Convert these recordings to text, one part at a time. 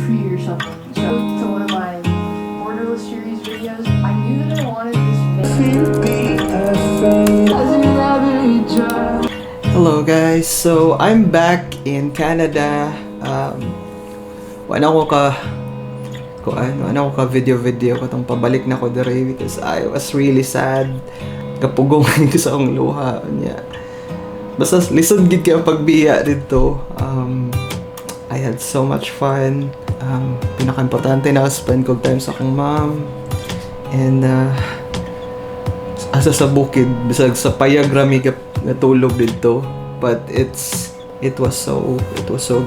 tree or something. So to one of my borderless series videos, I knew that I wanted this Hello guys, so I'm back in Canada. Wala ko video ko tong pabalik na ko dere because I was really sad. Kapugong ko sa akong luha niya. Basta lisod gid kay ang pagbiya dito. I had so much fun. Pinaka-importante na spend ko time sa akong mom. And asa sa bukid bisag sa payag rami natulog dito, but it was so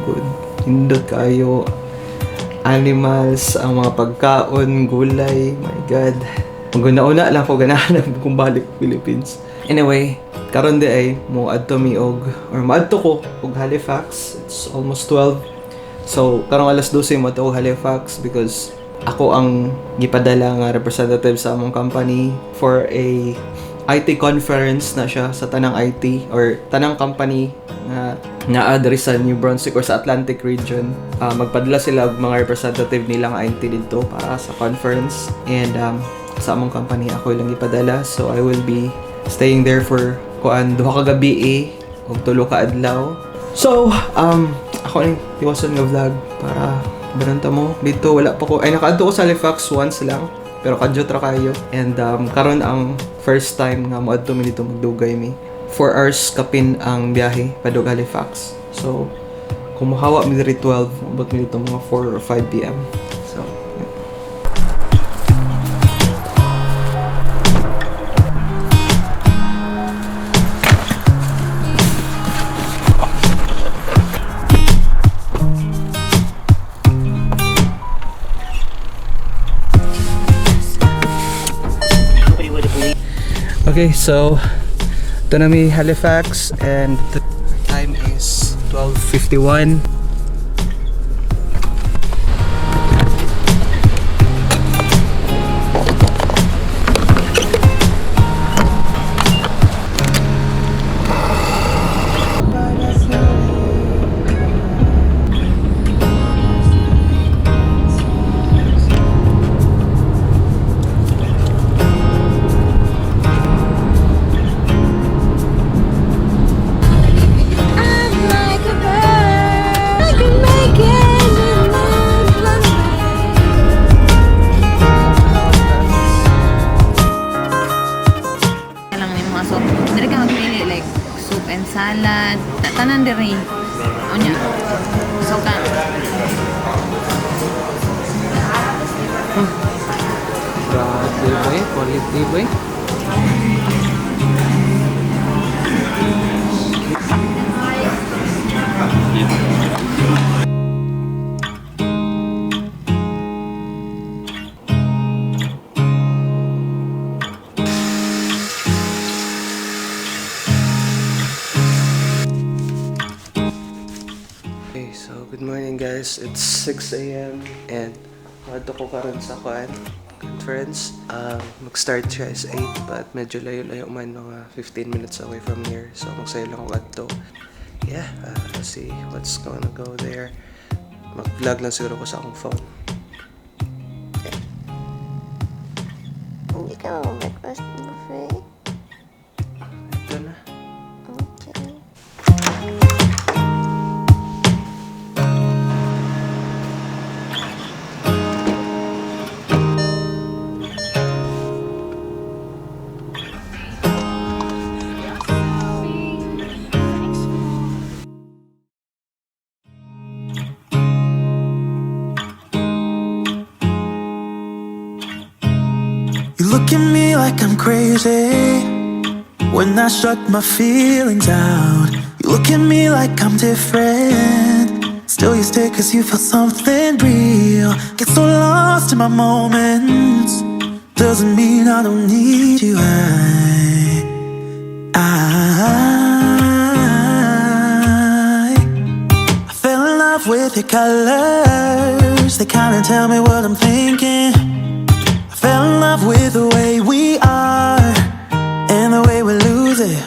good. Hindot kayo animals, ang mga pagkaon, gulay, my god. Maguna-una lang ko ganahan kung balik Philippines. Anyway, karon di ay mo adto mi og or maadto ko og Halifax. It's almost 12. So karong alas 12 mo to Halifax because ako ang gipadala nga representative sa among company for a IT conference na siya sa tanang IT or tanang company nga adres sa New Brunswick or sa Atlantic region. Magpadala sila mga representative nilang IT dito para sa conference, and sa among company ako ilang ipadala, so I will be staying there for duha ka gabi og tulo ka adlaw. So ako ni tiwason nga vlog para baranta mo dito. Wala pa ko ay nakaadto ko sa Halifax once lang, pero kadyo tra kayo, and karon ang first time nga moadto mi dito magdugay mi. 4 hours kapin ang biyahe padug Halifax. So kung mahawa mi diri 12, abot mi dito mga 4 or 5 PM. So okay, so ito na mi Halifax, and the time is 12:51. Salad, tanan diri. Onya. So ka. Grabe boy, quality boy. So, good morning guys. It's 6 AM and maadto ko karon sa conference. Mag-start siya is 8 but medyo layo-layo man, mga 15 minutes away from here. So, magsayo lang ako adto. Yeah, let's see what's gonna go there. Mag-vlog lang siguro ko sa akong phone. Okay. Hindi ka mag-breakfast buffet? Ito na. Okay. You look at me like I'm crazy when I shut my feelings out. You look at me like I'm different, still you stay cause you feel something real. Get so lost in my moments, doesn't mean I don't need you. I fell in love with your colors, they kinda tell me what I'm thinking. Fell in love with the way we are and the way we lose it.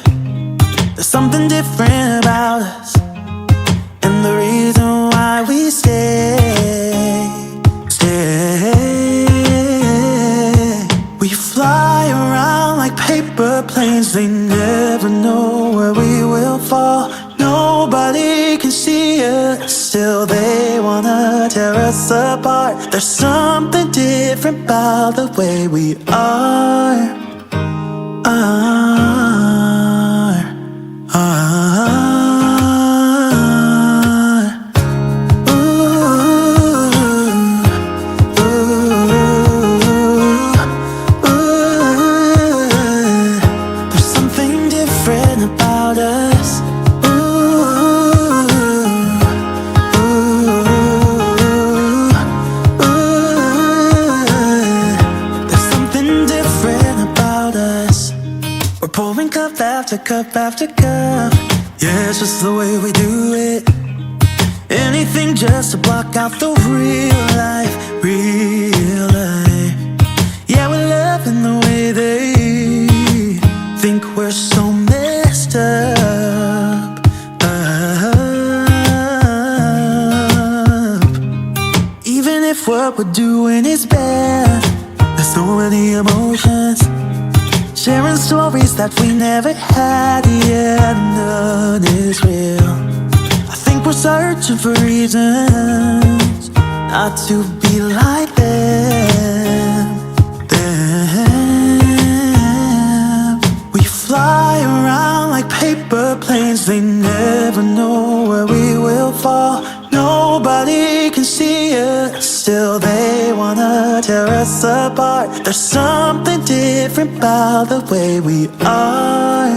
There's something different about us and the reason why we stay. us. Still they wanna tear us apart. There's something different about the way we are. There's something different about us. There's something different about us. We're pouring cup after cup after cup. Yeah, it's just the way we do it. Anything just to block out the real life, real life. Yeah, we're loving the way they think we're so messed up. Even if what we're doing is bad, there's so many emotions. Sharing stories that we never had, yeah, none is real. I think we're searching for reasons not to be like them. We fly around like paper planes. They never know where we will fall. Nobody can see us. Still they wanna tear us apart. There's something different about the way we are.